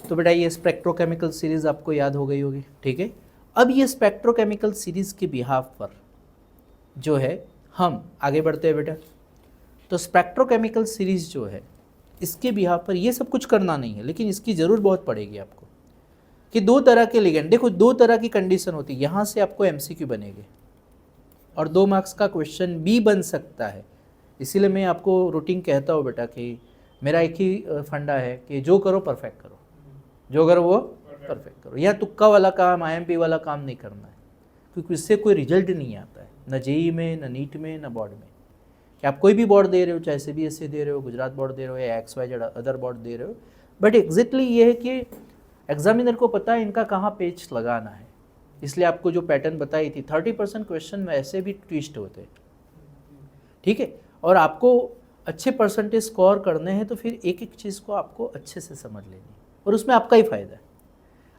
तो बेटा ये स्पेक्ट्रोकेमिकल सीरीज आपको याद हो गई होगी, ठीक है। अब ये स्पेक्ट्रोकेमिकल सीरीज के बिहाफ पर जो है हम आगे बढ़ते हैं बेटा। तो स्पेक्ट्रोकेमिकल सीरीज जो है इसके बिहाफ पर ये सब कुछ करना नहीं है, लेकिन इसकी ज़रूर बहुत पड़ेगी आपको कि दो तरह के लिगेंड, देखो दो तरह की कंडीशन होती है, यहाँ से आपको एमसीक्यू बनेंगे और 2 मार्क्स का क्वेश्चन भी बन सकता है। इसीलिए मैं आपको रूटीन कहता हूँ बेटा कि मेरा एक ही फंडा है कि जो करो परफेक्ट करो, जो करो वो परफेक्ट करो। या तुक्का वाला काम, आईएमपी वाला काम नहीं करना है, क्योंकि इससे कोई रिजल्ट नहीं आता है, न जेई में, न नीट में, न बोर्ड में। कि आप कोई भी बोर्ड दे रहे हो, चाहे सीबीएसई दे रहे हो, गुजरात बोर्ड दे रहे हो या XYZ अदर बोर्ड दे रहे हो, बट एग्जैक्टली ये है कि एग्जामिनर को पता है इनका कहाँ पेच लगाना है। इसलिए आपको जो पैटर्न बताई थी 30% क्वेश्चन में ऐसे भी ट्विस्ट होते हैं, ठीक है। और आपको अच्छे परसेंटेज स्कोर करने हैं तो फिर एक एक चीज़ को आपको अच्छे से समझ लेनी है और उसमें आपका ही फ़ायदा है।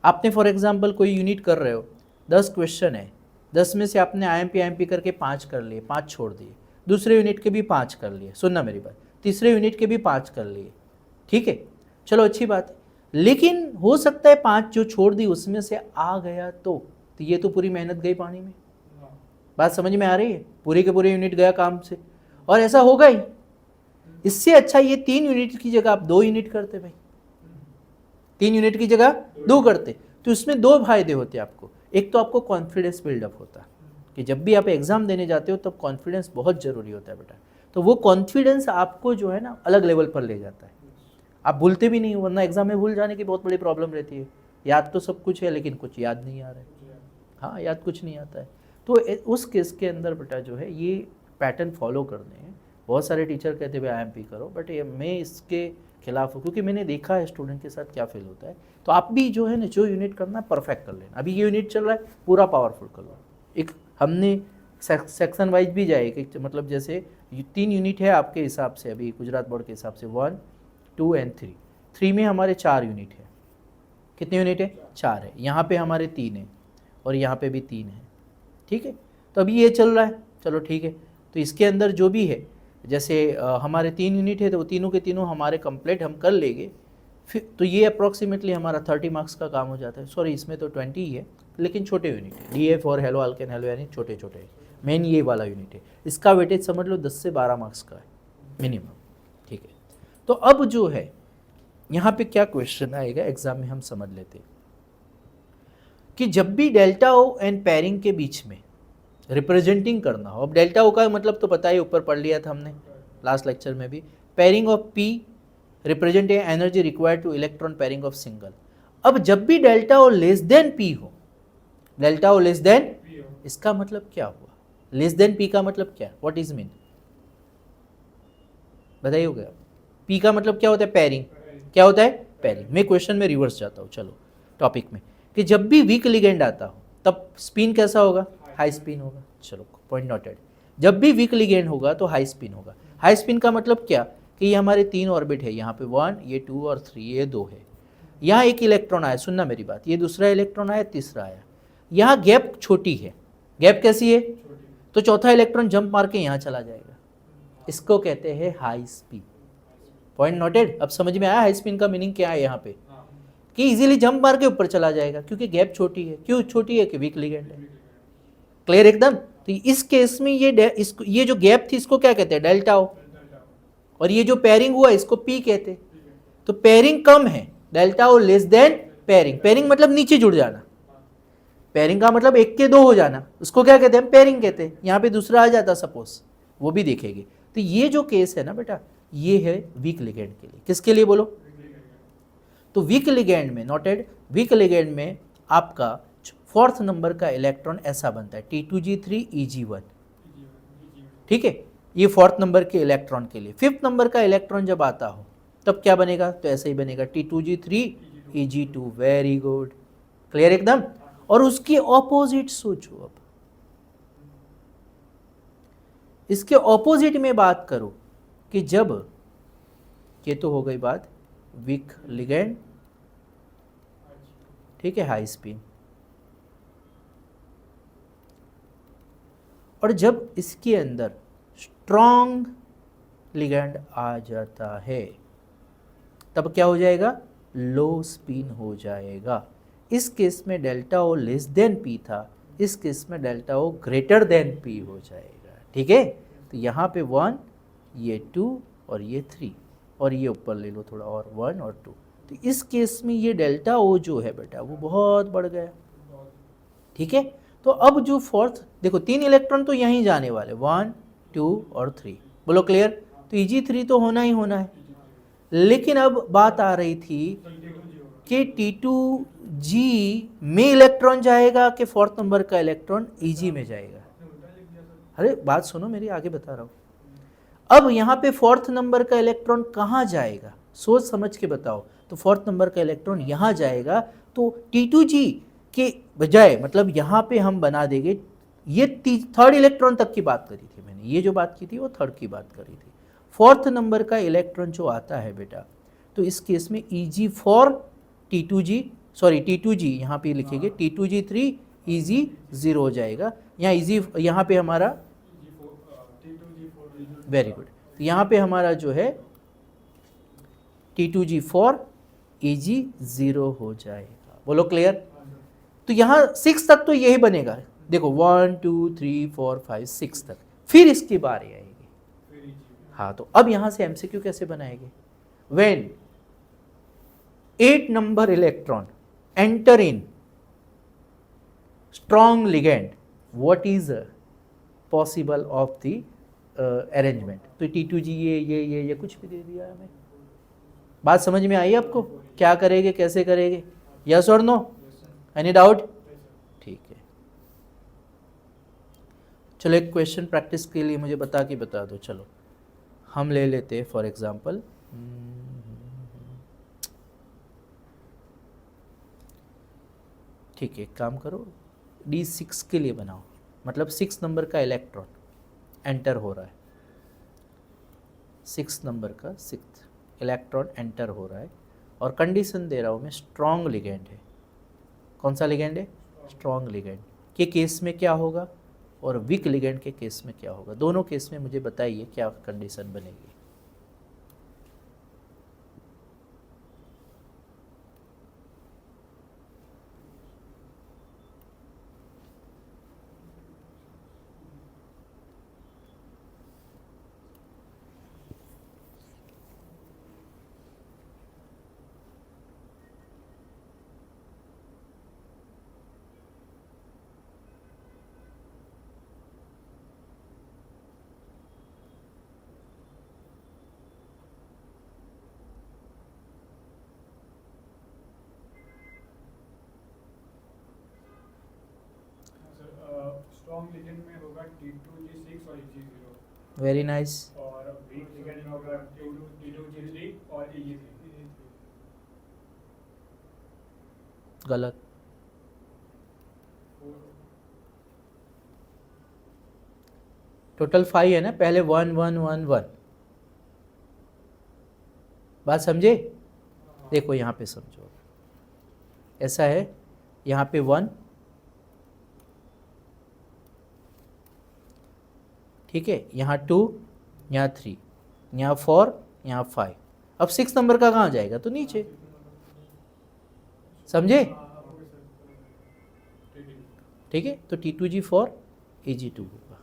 आपने फॉर एग्जांपल कोई यूनिट कर रहे हो, 10 क्वेश्चन है, 10 में से आपने आईएमपी करके 5 कर लिए, 5 छोड़ दिए, दूसरे यूनिट के भी 5 कर लिए, सुनना मेरी बात, तीसरे यूनिट के भी 5 कर लिए, ठीक है, चलो अच्छी बात है। लेकिन हो सकता है 5 जो छोड़ दी उसमें से आ गया तो ये तो पूरी मेहनत गई पानी में। बात समझ में आ रही है? पूरे के पूरे यूनिट गया काम से, और ऐसा होगा ही। इससे अच्छा ये 3 यूनिट की जगह आप 2 यूनिट करते भाई, 3 यूनिट की जगह 2 करते, तो इसमें 2 फायदे होते आपको। एक तो आपको कॉन्फिडेंस बिल्डअप होता कि जब भी आप एग्जाम देने जाते हो तब कॉन्फिडेंस बहुत ज़रूरी होता है बेटा। तो वो कॉन्फिडेंस आपको जो है ना अलग लेवल पर ले जाता है, आप भूलते भी नहीं हो, वरना एग्जाम में भूल जाने की बहुत बड़ी प्रॉब्लम रहती है। याद तो सब कुछ है लेकिन कुछ याद नहीं आ रहा है, हाँ याद कुछ नहीं आता है। तो उस केस के अंदर बेटा जो है ये पैटर्न फॉलो करने हैं। बहुत सारे टीचर कहते हैं आईएमपी करो, बट ये मैं इसके खिलाफ हूँ, क्योंकि मैंने देखा है स्टूडेंट के साथ क्या फील होता है। तो आप भी जो है ना जो यूनिट करना है परफेक्ट कर लेना। अभी ये यूनिट चल रहा है पूरा पावरफुल कर लो। एक हमने सेक्शन वाइज भी जाए कि मतलब जैसे 3 यूनिट है आपके हिसाब से, अभी गुजरात बोर्ड के हिसाब से 1, 2 एंड 3 में हमारे 4 यूनिट है। कितने यूनिट है? 4 है। यहाँ पे हमारे 3 है और यहाँ पे भी 3 है, ठीक है। तो अभी ये चल रहा है, चलो ठीक है। तो इसके अंदर जो भी है, जैसे हमारे 3 यूनिट है तो वो तीनों के तीनों हमारे कंप्लीट हम कर लेंगे, फिर तो ये अप्रॉक्सीमेटली हमारा 30 मार्क्स का काम हो जाता है। सॉरी इसमें तो 20 ही है, लेकिन छोटे यूनिट है। DF और हेलो अल्केन हेलो यानी छोटे छोटे है। मेन ये वाला यूनिट है, इसका वेटेज समझ लो 10 से 12 मार्क्स का है मिनिमम, ठीक है। तो अब जो है यहाँ पे क्या क्वेश्चन आएगा एग्जाम में हम समझ लेते हैं कि जब भी डेल्टा ओ एंड पेयरिंग के बीच में रिप्रेजेंटिंग करना हो, अब डेल्टा ओ का मतलब तो पता ही, ऊपर पढ़ लिया था हमने लास्ट लेक्चर में भी। Pairing of P represent energy required two electron pairing of single. अब जब भी डेल्टा ओ लेस देन P हो, डेल्टा ओ लेस देन, इसका मतलब क्या हुआ? लेस देन P का मतलब क्या, व्हाट इज मीन बताइएगा। P का मतलब क्या होता है? पेयरिंग। क्या होता है? पेयरिंग। मैं क्वेश्चन में रिवर्स जाता हूँ, चलो टॉपिक में, कि जब भी वीक लिगेंड आता हो तब स्पिन कैसा होगा? हाई स्पिन होगा। चलो पॉइंट नोटेड। जब भी वीक लिगेंड होगा तो हाई स्पिन होगा। हाई स्पिन का मतलब क्या कि ये हमारे 3 ऑर्बिट है, यहाँ पे 1, ये 2 और 3, ये 2 है। यहाँ एक इलेक्ट्रॉन आया, सुनना मेरी बात, ये दूसरा इलेक्ट्रॉन आया, तीसरा आया। यहाँ गैप छोटी है, गैप कैसी है? तो चौथा इलेक्ट्रॉन जंप मार के यहाँ चला जाएगा, इसको कहते हैं हाई स्पिन। Point noted. अब समझ में आया हाई स्पिन का मीनिंग क्या है यहाँ पे, कि इजीली जंप मार के ऊपर चला जाएगा, क्योंकि गैप छोटी है। क्यों छोटी है? कि वीक लिगेंड है। क्लियर एकदम। तो इस केस में ये जो गैप थी इसको क्या कहते हैं? डेल्टा ओ। और ये जो पेयरिंग हुआ इसको P कहते हैं। तो पेयरिंग कम है, डेल्टा ओ लेस देन पेयरिंग। पेयरिंग मतलब नीचे जुड़ जाना, पेयरिंग का मतलब 1 के 2 हो जाना, उसको क्या कहते हैं? पेयरिंग कहते हैं। यहाँ पे दूसरा आ जाता सपोज, वो भी देखेंगे। तो ये जो केस है ना बेटा, ये है वीक लिगेंड के लिए। किसके लिए बोलो? तो वीक लिगेंड में, नोटेड, वीक लिगेंड में आपका 4th नंबर का इलेक्ट्रॉन ऐसा बनता है T2G3 Eg1, ठीक है। ये 4th नंबर के इलेक्ट्रॉन के लिए। 5th नंबर का इलेक्ट्रॉन जब आता हो तब क्या बनेगा? तो ऐसे ही बनेगा T2G3 Eg2। Very good, clear एकदम। और उसकी ऑपोजिट सोचो। अब इसके ऑपोजिट में बात करो कि जब, ये तो हो गई बात वीक लिगेंड, ठीक है, हाई स्पिन। और जब इसके अंदर स्ट्रॉन्ग लिगेंड आ जाता है तब क्या हो जाएगा? लो स्पिन हो जाएगा। इस केस में डेल्टा ओ लेस देन पी था, इस केस में डेल्टा ओ ग्रेटर देन पी हो जाएगा। ठीक है, तो यहाँ पे 1, ये 2 और ये 3, और ये ऊपर ले लो थोड़ा और 1 और 2। तो इस केस में ये डेल्टा ओ जो है बेटा वो बहुत बढ़ गया। ठीक है, तो अब जो फोर्थ देखो 3 इलेक्ट्रॉन तो यहीं जाने वाले 1, 2 और 3, बोलो क्लियर। तो Eg3 तो होना ही होना है, लेकिन अब बात आ रही थी कि T2G में इलेक्ट्रॉन जाएगा कि फोर्थ नंबर का इलेक्ट्रॉन Eg में जाएगा। अरे बात सुनो मेरी, आगे बता रहा हूँ। अब यहाँ पे फोर्थ नंबर का इलेक्ट्रॉन कहाँ जाएगा, सोच समझ के बताओ। तो फोर्थ नंबर का इलेक्ट्रॉन यहाँ जाएगा, तो T2G के बजाय मतलब यहाँ पे हम बना देंगे, ये थर्ड इलेक्ट्रॉन तक की बात करी थी मैंने, ये जो बात की थी वो थर्ड की बात करी थी। फोर्थ नंबर का इलेक्ट्रॉन जो आता है बेटा, तो इस केस में Eg4 T2G, सॉरी T2G यहाँ पे लिखेंगे, T2G3 Eg0 हो जाएगा। यहाँ पे हमारा वेरी गुड, तो यहाँ पे हमारा जो है T2G4 Eg0 हो जाएगा। बोलो क्लियर। तो यहाँ 6 तक तो यही बनेगा, देखो 1 2 3 4 5 6 तक, फिर इसकी बारी आएगी। हाँ, तो अब यहाँ से MCQ कैसे बनाएंगे। When 8 number electron enter in strong ligand, what is possible of the arrangement. तो T2G ये कुछ भी दे दिया हमें। बात समझ में आई आपको, क्या करेंगे कैसे करेंगे, यस और नो, एनी डाउट। ठीक है, चलो एक क्वेश्चन प्रैक्टिस के लिए मुझे बता दो। चलो हम ले लेते हैं फॉर एग्जांपल, ठीक है, एक काम करो D6 के लिए बनाओ, मतलब 6 नंबर का इलेक्ट्रॉन एंटर हो रहा है, 6 नंबर का 6th इलेक्ट्रॉन एंटर हो रहा है, और कंडीशन दे रहा हूँ मैं स्ट्रॉन्ग लिगेंड है। कौन सा लिगेंड है, स्ट्रॉन्ग लिगेंड के केस में क्या होगा, और वीक लिगेंड के केस में क्या होगा। दोनों केस में मुझे बताइए क्या कंडीशन बनेगी। स्ट्रॉन्ग लिगेंड में होगा T2G6 और Eg0, वेरी नाइस, और वीक लिगेंड में होगा T2G3 और Eg3। गलत। टोटल 5 है ना, पहले 1 1 1 1, बात समझे। देखो यहाँ पे समझो, ऐसा है, यहाँ पे 1, ठीक है, यहाँ 2, यहाँ 3, यहाँ 4, यहाँ 5। अब 6 नंबर का कहाँ जाएगा, तो नीचे, समझे। ठीक है, तो T2G4 Eg2 होगा।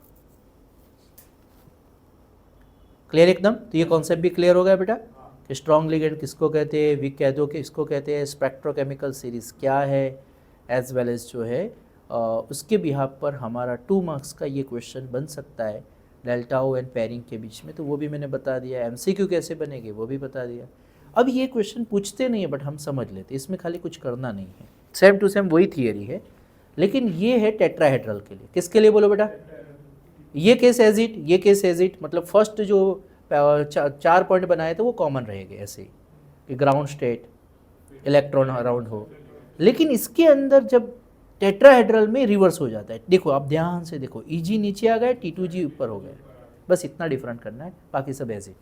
क्लियर एकदम। तो ये कॉन्सेप्ट भी क्लियर हो गया बेटा कि स्ट्रॉन्ग लिगेंड किसको कहते हैं, वीक कह दो कि इसको कहते हैं, स्पेक्ट्रोकेमिकल सीरीज क्या है, एज वेल एज जो है उसके बिहाफ पर हमारा 2 मार्क्स का ये क्वेश्चन बन सकता है डेल्टा ओ एंड पेयरिंग के बीच में, तो वो भी मैंने बता दिया। MCQ कैसे बनेंगे वो भी बता दिया। अब ये क्वेश्चन पूछते नहीं है बट हम समझ लेते, इसमें खाली कुछ करना नहीं है, सेम टू सेम वही थियरी है, लेकिन ये है टेट्राहेड्रल के लिए। किसके लिए बोलो बेटा, ये केस एज इट, ये केस एज इट, मतलब फर्स्ट जो 4 पॉइंट बनाए थे वो कॉमन रहेंगे ऐसे ही कि ग्राउंड स्टेट इलेक्ट्रॉन अराउंड हो, लेकिन इसके अंदर जब टेट्राहेड्रल में रिवर्स हो जाता है। देखो आप ध्यान से देखो, Eg नीचे आ गए, T2G ऊपर हो गए, बस इतना डिफरेंट करना है, बाकी सब एज इट,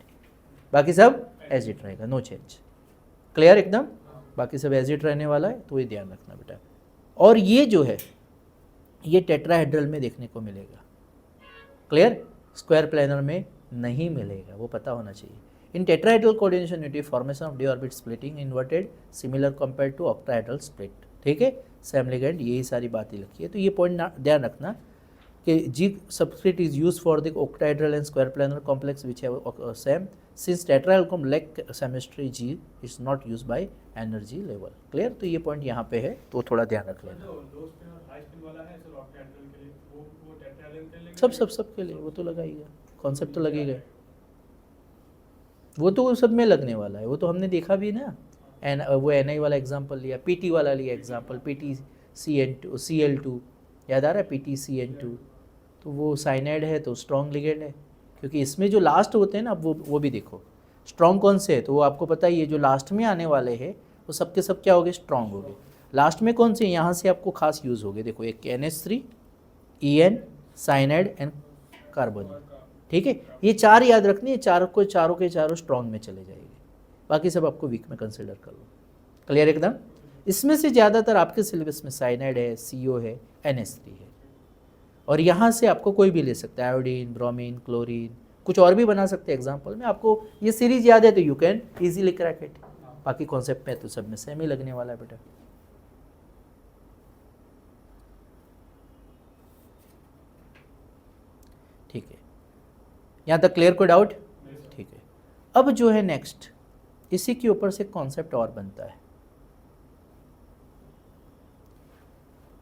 बाकी सब एज इट रहेगा, नो चेंज। क्लियर एकदम, बाकी सब एज इट रहने वाला है, तो ये ध्यान रखना बेटा। और ये जो है ये टेट्राहेड्रल में देखने को मिलेगा, क्लियर, स्क्वायर प्लेनर में नहीं मिलेगा, वो पता होना चाहिए। In tetrahedral coordination unity formation of d orbit splitting inverted similar compare to octahedral split, ठीक है, सेम लिगेंड, यही सारी बातें लिखी है। तो ये पॉइंट ध्यान रखना कि G subscript is use for the octahedral and square planar complex which have same, since tetrahedral lack symmetry G is not used by energy level, clear। तो ये पॉइंट यहाँ पे है, तो थोड़ा ध्यान रख लेना। जो लो स्पिन और हाई स्पिन वाला है सर ऑक्टेहेड्रल के लिए, वो टेट्राहेड्रल के लिए सब के लिए वो तो लगाएगा, कॉन्सेप्ट तो लगेगा, वो तो सब में लगने वाला है, वो तो हमने देखा भी ना। एन वो NI वाला एग्जांपल लिया, PT वाला लिया एग्जांपल, PTCN2 Cl2 याद आ रहा है, PTCN2, तो वो साइनाइड है तो स्ट्रॉन्ग लिगेंड है, क्योंकि इसमें जो लास्ट होते हैं ना, वो भी देखो स्ट्रॉन्ग कौन से है, तो वो आपको पता ही है, जो लास्ट में आने वाले हैं वो सब के सब क्या हो गए, स्ट्रॉन्ग हो गए। लास्ट में कौन से, यहाँ से आपको खास यूज़ हो गए, देखो एक NH3 EN cyanide and carbon, ठीक है, ये चार याद रखनी है, चारों के चारों स्ट्रॉन्ग में चले जाएंगे, बाकी सब आपको वीक में कंसिडर कर लो, क्लियर एकदम। इसमें से ज़्यादातर आपके सिलेबस में साइनाइड है, CO है, NH3 है, और यहाँ से आपको कोई भी ले सकता है, आयोडीन, ब्रोमीन, क्लोरीन, कुछ और भी बना सकते हैं एग्जाम्पल में। आपको ये सीरीज याद है तो you can easily crack it, बाकी कॉन्सेप्ट में तो सब में सेम ही लगने वाला है बेटा। ठीक है, यहाँ तक क्लियर, कोई डाउट? ठीक है, अब जो है नेक्स्ट, इसी के ऊपर से कॉन्सेप्ट और बनता है।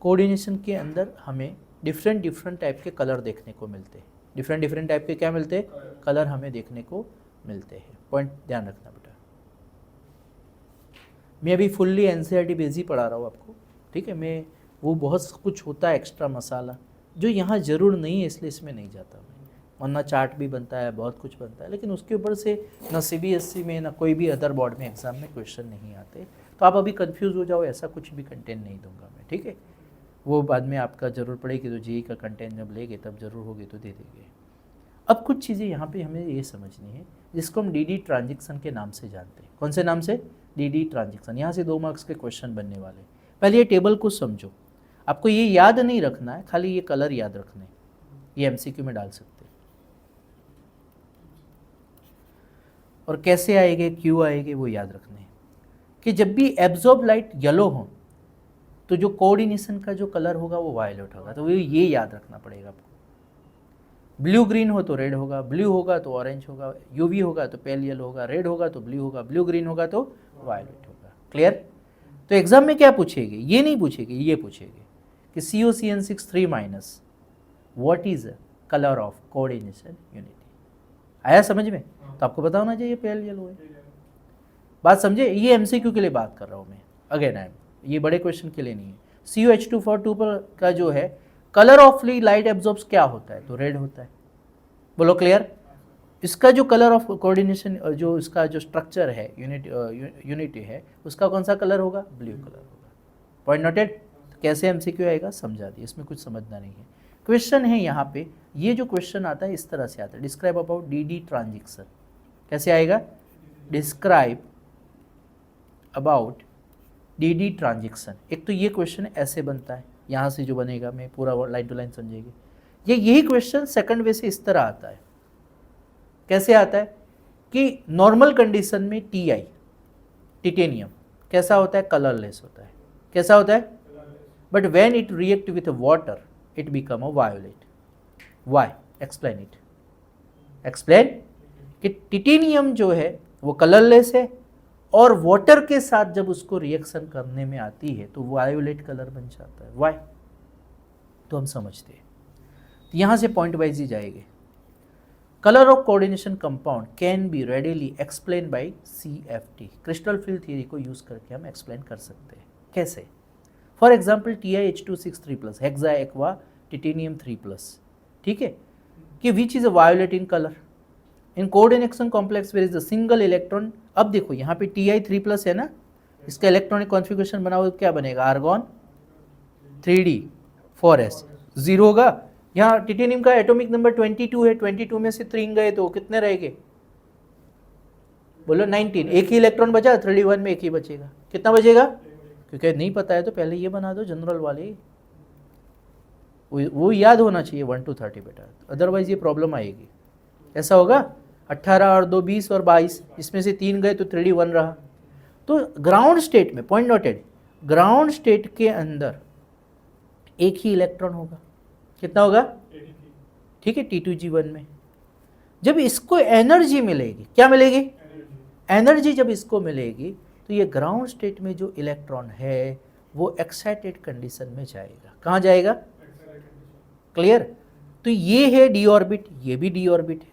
कोऑर्डिनेशन के अंदर हमें डिफरेंट टाइप के कलर देखने को मिलते हैं, डिफरेंट टाइप के क्या मिलते हैं, कलर हमें देखने को मिलते हैं। पॉइंट ध्यान रखना बेटा, मैं अभी फुल्ली NCERT बेस ही पढ़ा रहा हूँ आपको, ठीक है, मैं वो बहुत कुछ होता है एक्स्ट्रा मसाला जो यहाँ ज़रूर नहीं है, इसलिए इसमें नहीं जाता मैं, वरना चार्ट भी बनता है, बहुत कुछ बनता है, लेकिन उसके ऊपर से ना CBSE में ना कोई भी अदर बोर्ड में एग्ज़ाम में क्वेश्चन नहीं आते, तो आप अभी कंफ्यूज हो जाओ, ऐसा कुछ भी कंटेंट नहीं दूंगा मैं, ठीक है, वो बाद में आपका ज़रूर पड़ेगी, तो JEE का कंटेंट जब लेंगे तब ज़रूर होगी तो दे देंगे। अब कुछ चीज़ें यहाँ पे हमें ये समझनी है, जिसको हम DD ट्रांजेक्शन के नाम से जानते हैं। कौन से नाम से? DD transaction. यहाँ से 2 मार्क्स के क्वेश्चन बनने वाले। पहले ये टेबल को समझो, आपको ये याद नहीं रखना है, खाली ये कलर याद रखने, ये MCQ में डाल सकते हैं। और कैसे आएंगे, क्यों आएंगे, वो याद रखने हैं कि जब भी एब्जॉर्ब लाइट येलो हो तो जो कोऑर्डिनेशन का जो कलर होगा वो वायलेट होगा, तो ये याद रखना पड़ेगा आपको। ब्लू ग्रीन हो तो रेड होगा, ब्लू होगा तो ऑरेंज होगा, UV होगा तो पेल येलो होगा, रेड होगा तो ब्लू होगा, ब्लू ग्रीन होगा तो वायलेट होगा, क्लियर। तो एग्जाम में क्या पूछेगी, ये नहीं पूछेगी, ये पूछेगी कि COCN6 - what is colour of coordination unity. आया समझ में? तो आपको पता होना चाहिए पेल येलो है। बात समझे? ये MCQ के लिए बात कर रहा हूँ मैं, अगेन ये बड़े क्वेश्चन के लिए नहीं है। COH242 पर का जो है कलर ऑफ लाइट एब्जॉर्ब्स क्या होता है, तो रेड होता है, बोलो क्लियर। इसका जो कलर ऑफ कोऑर्डिनेशन, जो इसका जो स्ट्रक्चर है, यूनिटी है, उसका कौन सा कलर होगा, ब्लू कलर होगा। Point noted. कैसे MCQ आएगा समझा दिया, इसमें कुछ समझना नहीं है। क्वेश्चन है यहाँ पे, ये जो क्वेश्चन आता है इस तरह से आता है, डिस्क्राइब अबाउट DD ट्रांजेक्शन। कैसे आएगा, डिस्क्राइब अबाउट DD ट्रांजेक्शन। एक तो ये क्वेश्चन ऐसे बनता है, यहाँ से जो बनेगा मैं पूरा लाइन टू लाइन समझेगी। यही क्वेश्चन सेकंड वे से इस तरह आता है। कैसे आता है कि नॉर्मल कंडीशन में TI टिटेनियम कैसा होता है, कलरलेस होता है। कैसा होता है, but when it react with water it become a violet. Why, explain it. Explain कि टिटेनियम जो है वो कलरलेस है, और वाटर के साथ जब उसको रिएक्शन करने में आती है तो वायोलेट कलर बन जाता है। वाई, तो हम समझते हैं। तो यहाँ से पॉइंट वाइज ही जाएंगे। Colour of coordination compound can be readily explain by CFT, crystal field theory को यूज करके हम एक्सप्लेन कर सकते हैं। कैसे? For example TiH263+, hexa aqua titanium 3+, ठीक है, कि which is a violet in colour. In coordination complex where is a single electron. अब देखो यहाँ पे Ti3+ है ना, इसका इलेक्ट्रॉनिक कॉन्फ़िगरेशन बनाओ क्या बनेगा, आर्गॉन 3D 4s 0 होगा। यहाँ टिटेनियम का एटॉमिक नंबर 22 है, 22 में से 3 गए तो कितने रहेंगे, बोलो 19। एक ही इलेक्ट्रॉन बचा, 3D1 में एक ही बचेगा। कितना बचेगा, क्योंकि नहीं पता है तो पहले ये बना दो जनरल वाले, वो याद होना चाहिए 1 to 30 बेटा, अदरवाइज ये प्रॉब्लम आएगी। ऐसा होगा, 18 और 2 20 और 22, इसमें से 3 गए तो 3D1 रहा। तो ग्राउंड स्टेट में, पॉइंट नोटेड, ग्राउंड स्टेट के अंदर एक ही इलेक्ट्रॉन होगा। कितना होगा? ठीक है, T2G1 में। जब इसको एनर्जी मिलेगी, क्या मिलेगी? एनर्जी जब इसको मिलेगी तो ये ग्राउंड स्टेट में जो इलेक्ट्रॉन है वो एक्साइटेड कंडीशन में जाएगा। कहाँ जाएगा? क्लियर? तो ये है डी ऑर्बिट, ये भी डी ऑर्बिट है।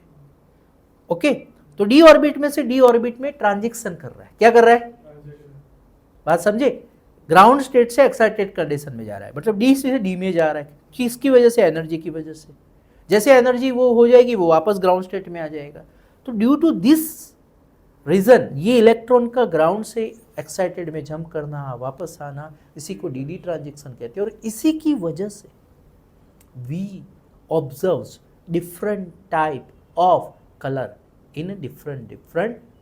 ओके, तो डी ऑर्बिट में से डी ऑर्बिट में ट्रांजिशन कर रहा है। क्या कर रहा है? बात समझे? ग्राउंड स्टेट से एक्साइटेड कंडीशन में जा रहा है, मतलब डी से डी में जा रहा है। किसकी वजह से? एनर्जी की वजह से। जैसे एनर्जी वो हो जाएगी वो वापस ग्राउंड स्टेट में आ जाएगा। तो ड्यू टू दिस रीजन ये इलेक्ट्रॉन का ग्राउंड से एक्साइटेड में जंप करना, वापस आना, इसी को डी डी ट्रांजिशन कहते हैं। और इसी की वजह से we observes different type of colour in different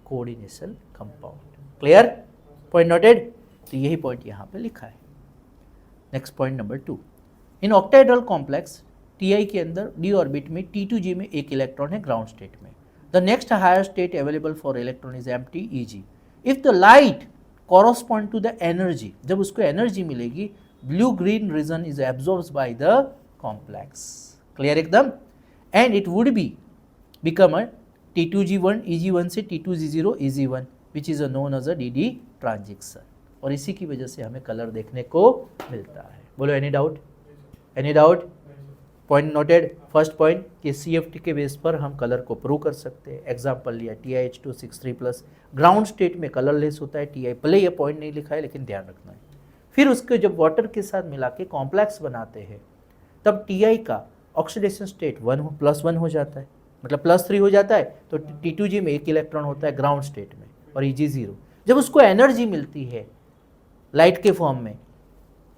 coordination compound. Clear? Point noted? तो यही पॉइंट यहाँ पे लिखा है। Next point number 2, in octahedral complex Ti के अंदर डी ऑर्बिट में T2G में एक इलेक्ट्रॉन है ग्राउंड स्टेट में। The next higher state available for electron is empty Eg। If the light correspond to the energy, जब उसको एनर्जी मिलेगी, blue green region is absorbed by the complex. Clear एकदम? And it would be become a T2G1 Eg1 से T2G0 Eg1 which is known as a D transition. और इसी की वजह से हमें कलर देखने को मिलता है। बोलो, any doubt? Any doubt? Point noted. First point कि CFT के बेस पर हम कलर को प्रूव कर सकते हैं। एग्जाम्पल लिया TiH263+, ग्राउंड स्टेट में कलरलेस होता है Ti, भले ये पॉइंट नहीं लिखा है लेकिन ध्यान रखना है। फिर उसके जब वाटर के साथ मिला के कॉम्प्लेक्स बनाते हैं तब Ti का ऑक्सीडेशन स्टेट 1+1 हो जाता है, मतलब +3 हो जाता है। तो T2G में एक इलेक्ट्रॉन होता है ग्राउंड स्टेट में और Eg0। जब उसको एनर्जी मिलती है लाइट के फॉर्म में,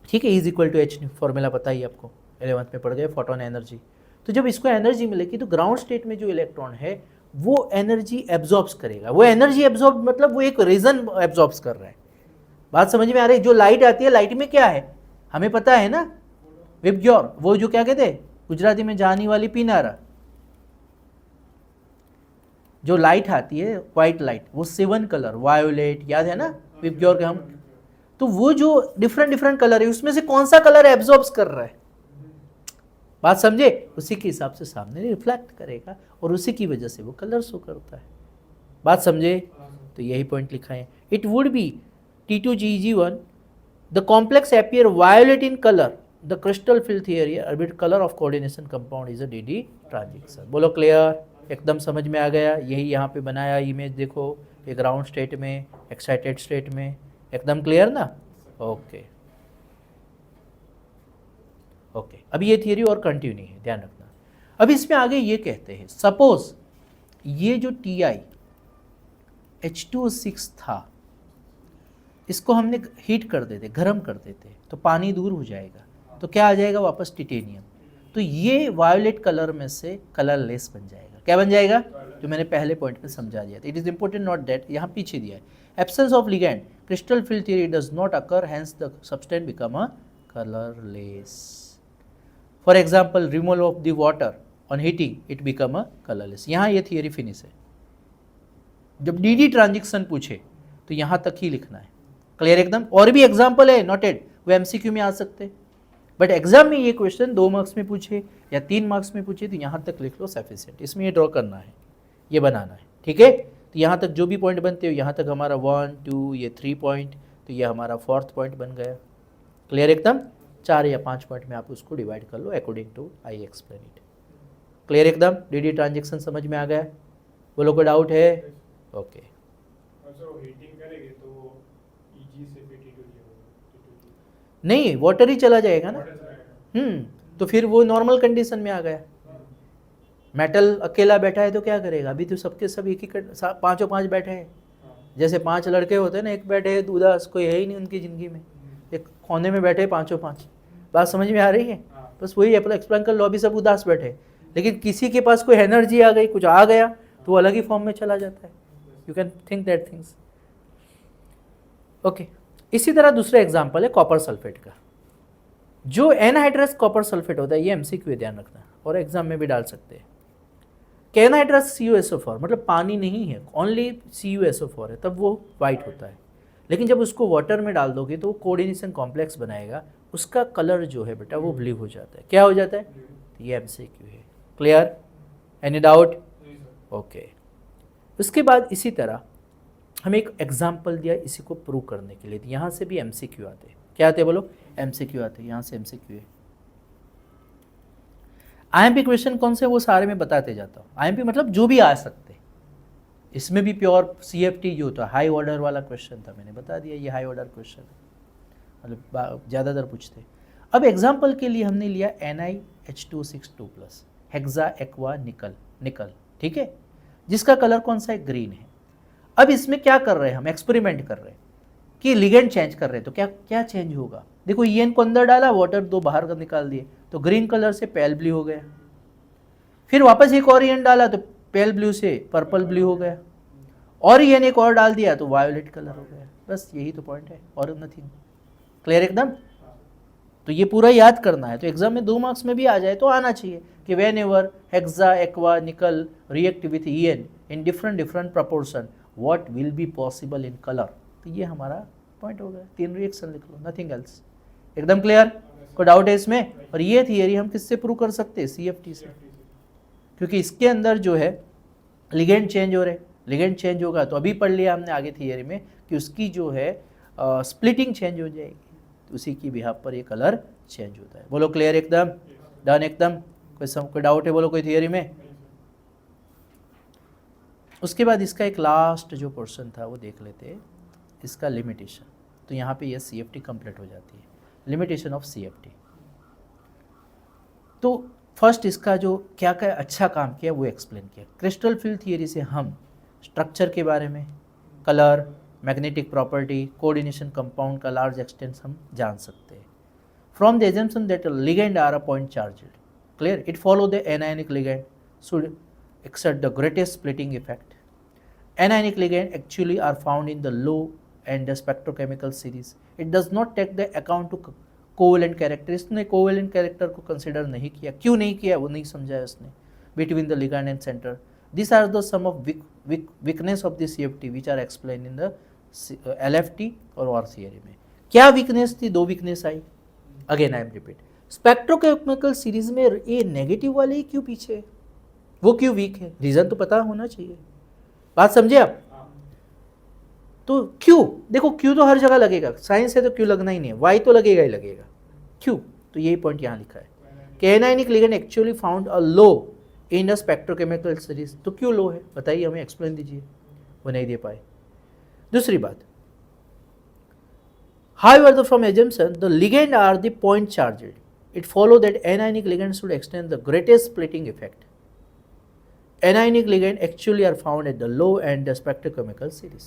ठीक है, E=H, फॉर्मूला पता ही आपको, 11th में पढ़ गए, फोटोन एनर्जी। तो जब इसको एनर्जी मिलेगी तो ग्राउंड स्टेट में जो इलेक्ट्रॉन है वो एनर्जी एब्जॉर्ब्स करेगा। वो एनर्जी एब्जॉर्ब मतलब वो एक रीजन एब्जॉर्ब्स कर रहा है। बात समझ में आ रही है? जो लाइट आती है, लाइट में क्या है हमें पता है ना, विबग्योर, वो जो क्या कहते हैं गुजराती में, जानी वाली पीनारा। जो लाइट आती है व्हाइट लाइट, वो 7 कलर, वायोलेट, याद है ना विबग्योर के हम। तो वो जो डिफरेंट कलर है उसमें से कौन सा कलर एब्जॉर्ब्स कर रहा है, बात समझे? उसी के हिसाब से सामने रिफ्लेक्ट करेगा और उसी की वजह से वो कलर शो करता है। बात समझे? तो यही पॉइंट लिखा है। It would B T2G1, the complex appear violet in colour, the crystal field theory orbit colour of coordination compound is a D transition. बोलो, क्लियर? एकदम समझ में आ गया? यही यहाँ पे बनाया इमेज देखो, ये ग्राउंड स्टेट में, एक्साइटेड स्टेट में, एकदम क्लियर ना? ओके ओके, अभी ये थियरी और कंटिन्यू है, ध्यान रखना। अब इसमें आगे ये कहते हैं, सपोज ये जो TiH2O6 था, इसको हमने हीट कर देते, गर्म कर देते, तो पानी दूर हो जाएगा, तो क्या आ जाएगा वापस? टिटेनियम। तो ये वायोलेट कलर में से कलरलेस बन जाएगा। क्या बन जाएगा? जो मैंने पहले पॉइंट में समझा दिया था। It is important note that, यहाँ पीछे दिया है, absence of ligand crystal field theory does not occur, hence the substance become a colourless. For example, removal of the water on heating, it become a colourless. यहाँ ये theory finish है। जब D transition पूछे तो यहाँ तक ही लिखना है। क्लियर एकदम? और भी एग्जाम्पल है नोटेड, वो MCQ में आ सकते, बट एग्जाम में ये क्वेश्चन 2 मार्क्स में पूछे या 3 मार्क्स में पूछे तो यहाँ तक लिख लो, सफिशिएंट। इसमें ये ड्रॉ करना है, ये बनाना है, ठीक है? तो यहाँ तक जो भी पॉइंट बनते हो, यहाँ तक हमारा 1 2 ये 3 पॉइंट, तो ये हमारा 4th पॉइंट बन गया। क्लियर एकदम? 4 या 5 पॉइंट में आप उसको डिवाइड कर लो according to I explain it. Clear एकदम? डी ट्रांजेक्शन समझ में आ गया? बोलो, कोई डाउट है? ओके। नहीं, वाटर ही चला जाएगा ना। तो फिर वो नॉर्मल कंडीशन में आ गया। मेटल अकेला बैठा है तो क्या करेगा? अभी तो सबके सब एक ही 5 बैठे हैं। जैसे 5 लड़के होते हैं ना, एक बैठे हैं उदास, कोई है ही नहीं उनकी ज़िंदगी में, एक कोने में बैठे 5। बात समझ में आ रही है? बस वही एक्सप्लेन कर लो, अभी सब उदास बैठे, लेकिन किसी के पास कोई एनर्जी आ गई, कुछ आ गया तो वो अलग ही फॉर्म में चला जाता है। You can think that things. Okay, इसी तरह दूसरा एग्जाम्पल है कॉपर सल्फेट का। जो एनहाइड्रस कॉपर सल्फेट होता है, ये MCQ ध्यान रखना, और एग्जाम में भी डाल सकते हैं। के नाइट्रस CuSO4 मतलब पानी नहीं है, ओनली CuSO4 है, तब वो वाइट होता है। लेकिन जब उसको वाटर में डाल दोगे तो वो कोऑर्डिनेशन कॉम्प्लेक्स बनाएगा, उसका कलर जो है बेटा वो ब्लू हो जाता है। क्या हो जाता है? तो ये MCQ है। क्लियर? Any doubt? ओके। उसके बाद इसी तरह हम एक एग्जाम्पल दिया इसी को प्रूव करने के लिए, तो यहाँ से भी MCQ आते हैं। क्या आते हैं बोलो? MCQ आते हैं, यहाँ से MCQ है। IMP क्वेश्चन कौन से वो सारे मैं बताते जाता हूँ। IMP मतलब जो भी आ सकते हैं, इसमें भी प्योर CFT जो था हाई ऑर्डर वाला क्वेश्चन था, मैंने बता दिया ये हाई ऑर्डर क्वेश्चन है, मतलब ज़्यादातर पूछते हैं। अब एग्जाम्पल के लिए हमने लिया NiH262+ हेक्सा एक्वा निकल, ठीक है, जिसका कलर कौन सा है? ग्रीन है। अब इसमें क्या कर रहे हैं हम? एक्सपेरिमेंट कर रहे हैं कि लिगेंड चेंज कर रहे हैं, तो क्या क्या चेंज होगा? देखो EN को अंदर डाला, वाटर 2 बाहर का निकाल दिए, तो ग्रीन कलर से पेल ब्लू हो गया। फिर वापस एक और EN डाला तो पेल ब्लू से पर्पल ब्लू हो गया, और EN एक और डाल दिया तो वायोलेट कलर हो गया। बस यही तो पॉइंट है और नथिंग। क्लियर एकदम? तो ये पूरा याद करना है, तो एग्जाम में 2 मार्क्स में भी आ जाए तो आना चाहिए कि वेन एवर हेक्सा एक्वा निकल react with EN in different proportion what will be possible in colour. तो ये हमारा पॉइंट हो गया। 3 रिएक्शन लिख लो, नथिंग एल्स। एकदम क्लियर? कोई डाउट है इसमें? और ये थियरी हम किससे प्रूव कर सकते हैं? CFT से, क्योंकि इसके अंदर जो है लिगेंड चेंज हो रहे, लिगेंड चेंज होगा तो अभी पढ़ लिया हमने आगे थियरी में कि उसकी जो है स्प्लिटिंग चेंज हो जाएगी, तो उसी की बिहाफ पर ये कलर चेंज होता है। बोलो क्लियर एकदम? डन एकदम? कोई डाउट है बोलो कोई थियरी में? उसके बाद इसका एक लास्ट जो पोर्शन था वो देख लेते हैं, इसका लिमिटेशन। तो यहाँ पे ये CFT कंप्लीट हो जाती है, लिमिटेशन ऑफ CFT। तो फर्स्ट इसका जो क्या क्या अच्छा काम किया वो एक्सप्लेन किया। क्रिस्टल फील्ड थियरी से हम स्ट्रक्चर के बारे में, colour, magnetic property, coordination compound का लार्ज एक्सटेंट हम जान सकते हैं। From the assumption that ligand are a point charged, clear, it follow the anionic ligand should exert the greatest splitting effect. Anionic ligand actually are found in the low and the spectrochemical series. It does not take the account to covalent character. इसने covalent character को consider नहीं किया। क्यों नहीं किया वो नहीं समझाया उसने। Between the ligand and center. These are the some of weakness of the CFT which are explained in the LFT और OR theory में। क्या weakness थी? 2 weakness I. Again I am repeat. Spectrochemical series में ये negative वाले ही क्यों पीछे है? वो क्यों वीक है? रीजन तो पता होना चाहिए। बात समझे आप? तो क्यों, देखो क्यों तो हर जगह लगेगा, साइंस है तो क्यों लगना ही नहीं है, वाई तो लगेगा ही लगेगा। क्यों? तो यही पॉइंट यहाँ लिखा है कि anionic ligand actually found a low in a spectrochemical series. तो क्यों लो है बताइए, हमें एक्सप्लेन दीजिए। वो नहीं दे पाए। दूसरी बात, however from assumption the ligand are the point charged, it follow that anionic ligand should extend the greatest splitting effect. Anionic ligand actually are found at the low and the spectrochemical series.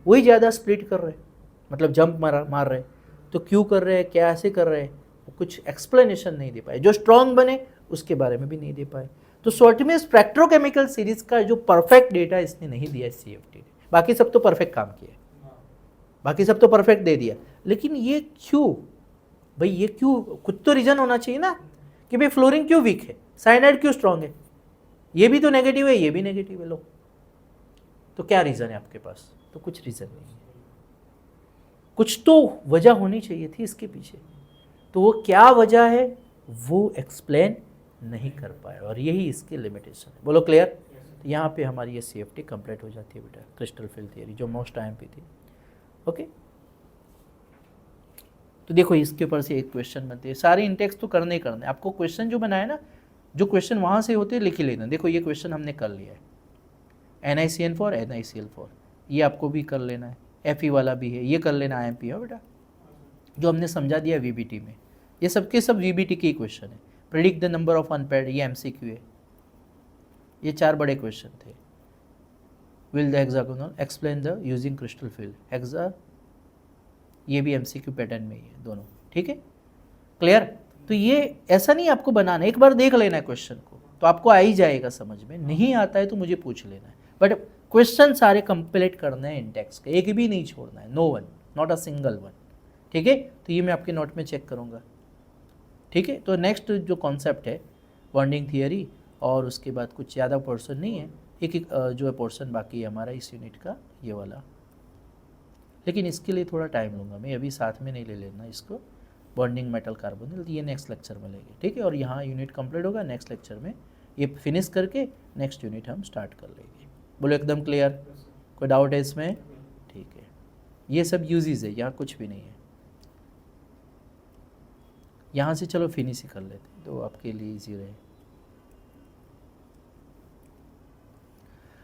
वही ज़्यादा split कर रहे हैं, मतलब jump मार रहे हैं। तो क्यों कर रहे हैं, कैसे कर रहे हैं, कुछ एक्सप्लेनेशन नहीं दे पाए। जो स्ट्रॉन्ग बने उसके बारे में भी नहीं दे पाए। तो शॉर्ट में स्पेक्ट्रोकेमिकल सीरीज का जो परफेक्ट डेटा इसने नहीं दिया CFT ने। बाकी सब तो परफेक्ट काम किया, बाकी सब तो परफेक्ट दे दिया, लेकिन ये क्यों भाई, ये क्यों? कुछ तो रीजन होना चाहिए ना कि भाई फ्लोरीन क्यों वीक है, साइनाइड क्यों स्ट्रॉन्ग है, ये भी तो नेगेटिव है, ये भी नेगेटिव है। लो तो क्या रीज़न है आपके पास? तो कुछ रीज़न नहीं है, कुछ तो वजह होनी चाहिए थी इसके पीछे। तो वो क्या वजह है वो एक्सप्लेन नहीं कर पाए, और यही इसकी लिमिटेशन है। बोलो क्लियर? तो यहाँ पे हमारी ये CFT कंप्लीट हो जाती है बेटा, क्रिस्टल फील्ड थियरी जो मोस्ट IMP थी। ओके, तो देखो इसके ऊपर से एक क्वेश्चन बनते हैं। सारे इंटेक्स तो करने ही करने, आपको क्वेश्चन जो बनाए ना, जो क्वेश्चन वहाँ से होते लिख ही लेना। देखो ये क्वेश्चन हमने कर लिया है, NiCN4 NiCl4, ये आपको भी कर लेना है। Fe वाला भी है, ये कर लेना IMP है बेटा, जो हमने समझा दिया VBT में। ये सबके सब VBT के ही क्वेश्चन है। Predict the number of unpaired, ये MCQ है। ये 4 बड़े क्वेश्चन थे। Will the hexagonal explain the using crystal field, hexa, ये भी MCQ पैटर्न में ही है दोनों। ठीक है, क्लियर? तो ये ऐसा नहीं आपको बनाना, एक बार देख लेना है क्वेश्चन को तो आपको आ ही जाएगा समझ में। नहीं आता है तो मुझे पूछ लेना है, बट क्वेश्चन सारे कंप्लीट करने हैं इंटेक्स के, एक भी नहीं छोड़ना है। No one, not a single one. ठीक है, तो ये मैं आपके नोट में चेक करूँगा। ठीक है, तो नेक्स्ट जो कॉन्सेप्ट है बॉन्डिंग थियरी, और उसके बाद कुछ ज़्यादा पोर्शन नहीं है, एक एक जो है पोर्शन बाकी है हमारा इस यूनिट का, ये वाला। लेकिन इसके लिए थोड़ा टाइम लूँगा मैं, अभी साथ में नहीं ले लेना इसको, बॉन्डिंग मेटल कार्बोनिल, ये नेक्स्ट लेक्चर में लेंगे, ठीक है। और यहाँ यूनिट कंप्लीट होगा, नेक्स्ट लेक्चर में ये फिनिश करके नेक्स्ट यूनिट हम स्टार्ट कर लेंगे। बोलो एकदम क्लियर, कोई डाउट है इसमें? ठीक है, ये सब यूजेस है, यहाँ कुछ भी नहीं है। यहाँ से चलो फिनिश ही कर लेते हैं तो आपके लिए इजी रहे।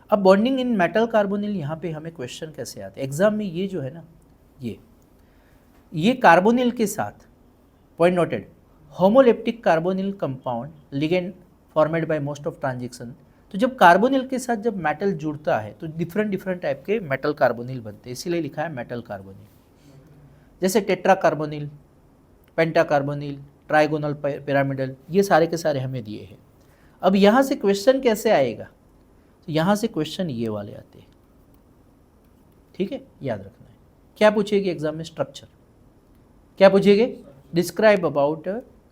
अब बॉन्डिंग इन मेटल कार्बोनिल, यहाँ पे हमें क्वेश्चन कैसे आते हैं एग्जाम में, ये जो है ना, ये कार्बोनिल के साथ, point noted, homoleptic carbonyl compound ligand formed by most of transition. तो जब कार्बोनिल के साथ जब मेटल जुड़ता है तो डिफरेंट टाइप के मेटल कार्बोनिल बनते हैं, इसीलिए लिखा है मेटल कार्बोनिल। जैसे टेट्रा कार्बोनिल, पेंटा कार्बोनिल, ट्राइगोनल पिरामिडल, ये सारे के सारे हमें दिए हैं। अब यहाँ से क्वेश्चन कैसे आएगा, तो यहाँ से क्वेश्चन ये वाले आते हैं, ठीक है, याद रखना है। क्या पूछेगी एग्जाम में? स्ट्रक्चर। क्या पूछेगी? Describe about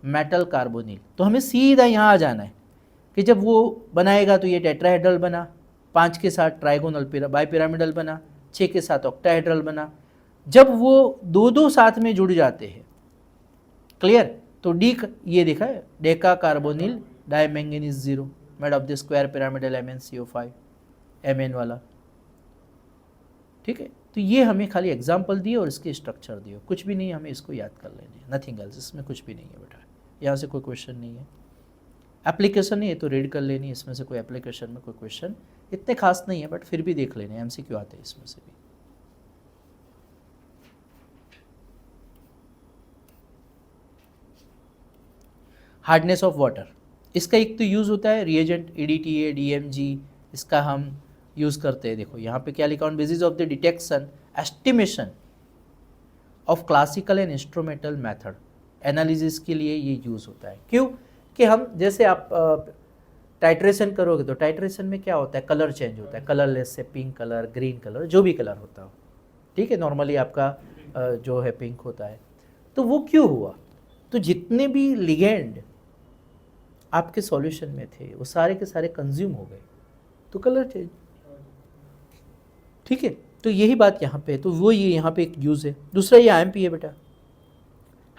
metal carbonyl. तो हमें सीधा यहाँ आ जाना है कि जब वो बनाएगा तो ये टेट्राहेड्रल बना, 5 के साथ ट्राइगोनल बाई पिरामिडल बना, 6 के साथ ऑक्टाहेड्रल बना। जब वो दो दो साथ में जुड़ जाते हैं, क्लियर, तो डी ये देखा है, deca carbonyl dimanganese 0 made of the square pyramidal MnCO5 Mn वाला, ठीक है। तो ये हमें खाली एग्जाम्पल दिए और इसके स्ट्रक्चर दिए, कुछ भी नहीं, हमें इसको याद कर लेने हैं, नथिंग एल्स, इसमें कुछ भी नहीं है बेटा। यहाँ से कोई क्वेश्चन नहीं है, एप्लीकेशन नहीं है तो रीड कर लेनी है, इसमें से कोई एप्लीकेशन में कोई क्वेश्चन इतने खास नहीं है, बट फिर भी देख लेने, MCQ आते हैं इसमें से भी। हार्डनेस ऑफ वाटर, इसका एक तो यूज़ होता है रिएजेंट EDTA DMG, इसका हम यूज़ करते हैं। देखो यहाँ पे क्या लिखा, on basis of the detection estimation of classical and instrumental method, analysis के लिए ये यूज़ होता है। क्यों? कि हम जैसे आप टाइट्रेशन करोगे तो टाइट्रेशन में क्या होता है, कलर चेंज होता है, कलरलेस से पिंक कलर, ग्रीन कलर, जो भी कलर होता हो, ठीक है। नॉर्मली आपका जो है पिंक होता है। तो वो क्यों हुआ? तो जितने भी लिगेंड आपके सॉल्यूशन में थे वो सारे के सारे कंज्यूम हो गए, तो कलर चेंज, ठीक है। तो यही बात यहाँ पे है, तो वो ये यहाँ पे एक यूज़ है। दूसरा ये IMP है बेटा,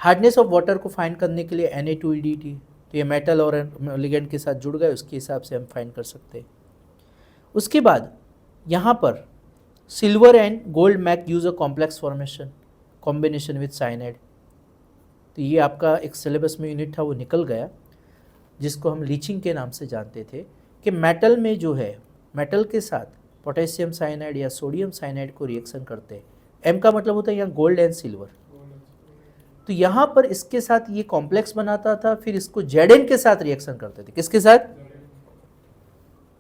हार्डनेस ऑफ वाटर को फाइंड करने के लिए Na2EDT, तो ये मेटल और लिगेंड के साथ जुड़ गए, उसके हिसाब से हम फाइंड कर सकते हैं। उसके बाद यहाँ पर silver and gold make use a complex formation combination with cyanide. तो ये आपका एक सिलेबस में यूनिट था, वो निकल गया, जिसको हम लीचिंग के नाम से जानते थे, कि मेटल में जो है, मेटल के साथ पोटेशियम साइनाइड या सोडियम साइनाइड को रिएक्शन करते हैं। M का मतलब होता है यहाँ गोल्ड एंड सिल्वर। तो यहाँ पर इसके साथ ये कॉम्प्लेक्स बनाता था, फिर इसको Zn के साथ रिएक्शन करते थे। किसके साथ?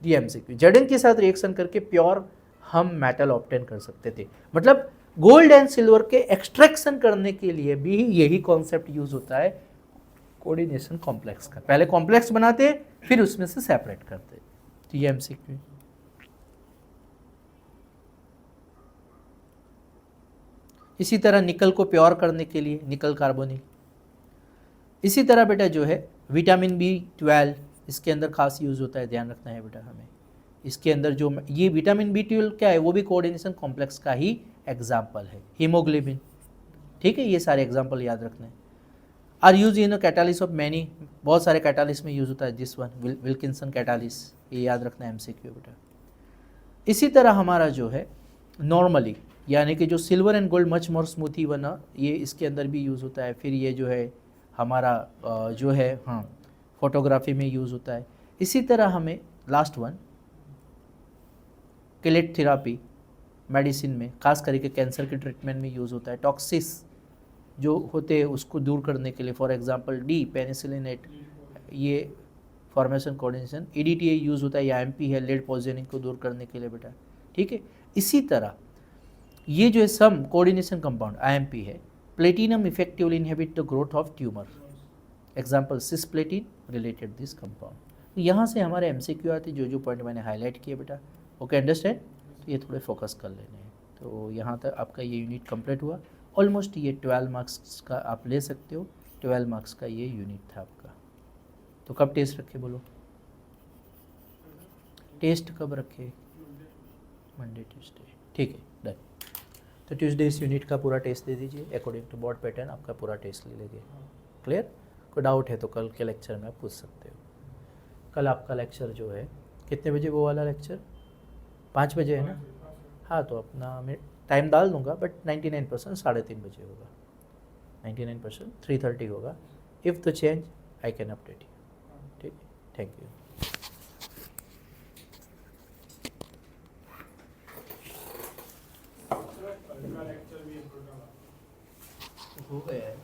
DMCQ, Zn के साथ रिएक्शन करके प्योर हम मेटल ऑब्टेन कर सकते थे। मतलब गोल्ड एंड सिल्वर के एक्सट्रैक्शन करने के लिए भी यही कॉन्सेप्ट यूज होता है, कोऑर्डिनेशन कॉम्प्लेक्स का। पहले कॉम्प्लेक्स बनाते फिर उसमें से सेपरेट करते। तो ये MCQ। इसी तरह निकल को प्योर करने के लिए निकल कार्बोनिल। इसी तरह बेटा जो है विटामिन B12, इसके अंदर खास यूज होता है, ध्यान रखना है बेटा हमें। इसके अंदर जो ये विटामिन B12 क्या है, वो भी कोऑर्डिनेशन कॉम्प्लेक्स का ही एग्जाम्पल है। हीमोग्लोबिन, ठीक है, ये सारे एग्जाम्पल याद रखना है। Are use in catalysis of many, बहुत सारे कैटालिस में यूज होता है। दिस वन विल्किंसन कैटालिस, ये याद रखना है MCQ बेटा। इसी तरह हमारा जो है नॉर्मली, यानी कि जो silver and gold much more smoothie बना, ये इसके अंदर भी यूज़ होता है। फिर ये जो है हमारा जो है हाँ फोटोग्राफी में यूज़ होता है। इसी तरह हमें last one chelate therapy medicine में, खास करके कैंसर के ट्रीटमेंट में यूज़ होता है। टॉक्सिस जो होते हैं उसको दूर करने के लिए, फॉर एग्जांपल डी पेनिसिलिनेट, ये फॉर्मेशन कोऑर्डिनेशन। EDTA यूज़ होता है, या MP है, लेड पॉइजनिंग को दूर करने के लिए बेटा, ठीक है। इसी तरह ये जो है सम कोऑर्डिनेशन कंपाउंड IMP है। Platinum effectively inhibit the growth of tumour, example cisplatin related this compound. यहाँ से हमारे MCQ आते जो पॉइंट मैंने हाईलाइट किए बेटा, ओके अंडरस्टैंड। तो ये थोड़े फोकस कर लेने हैं। तो यहाँ तक आपका ये यूनिट कंप्लीट हुआ। ऑलमोस्ट ये 12 मार्क्स का आप ले सकते हो, 12 मार्क्स का ये यूनिट था आपका। तो कब टेस्ट रखे बोलो? टेस्ट कब रखे? मंडे ट्यूसडे, ठीक है, डन। तो ट्यूसडे इस यूनिट का पूरा टेस्ट दे दीजिए, अकॉर्डिंग टू बोर्ड पैटर्न आपका पूरा टेस्ट ले लेंगे। क्लियर? कोई डाउट है तो कल के लेक्चर में आप पूछ सकते हो। कल आपका लेक्चर जो है कितने बजे, वो वाला लेक्चर 5 बजे है ना? हाँ, तो अपना मैं टाइम डाल दूंगा, बट 99% 3:30 बजे होगा, 99% 3:30 होगा। If the change I can update you. ठीक है, थैंक यू। अगला लेक्चर भी है प्रोग्राम हो गया है।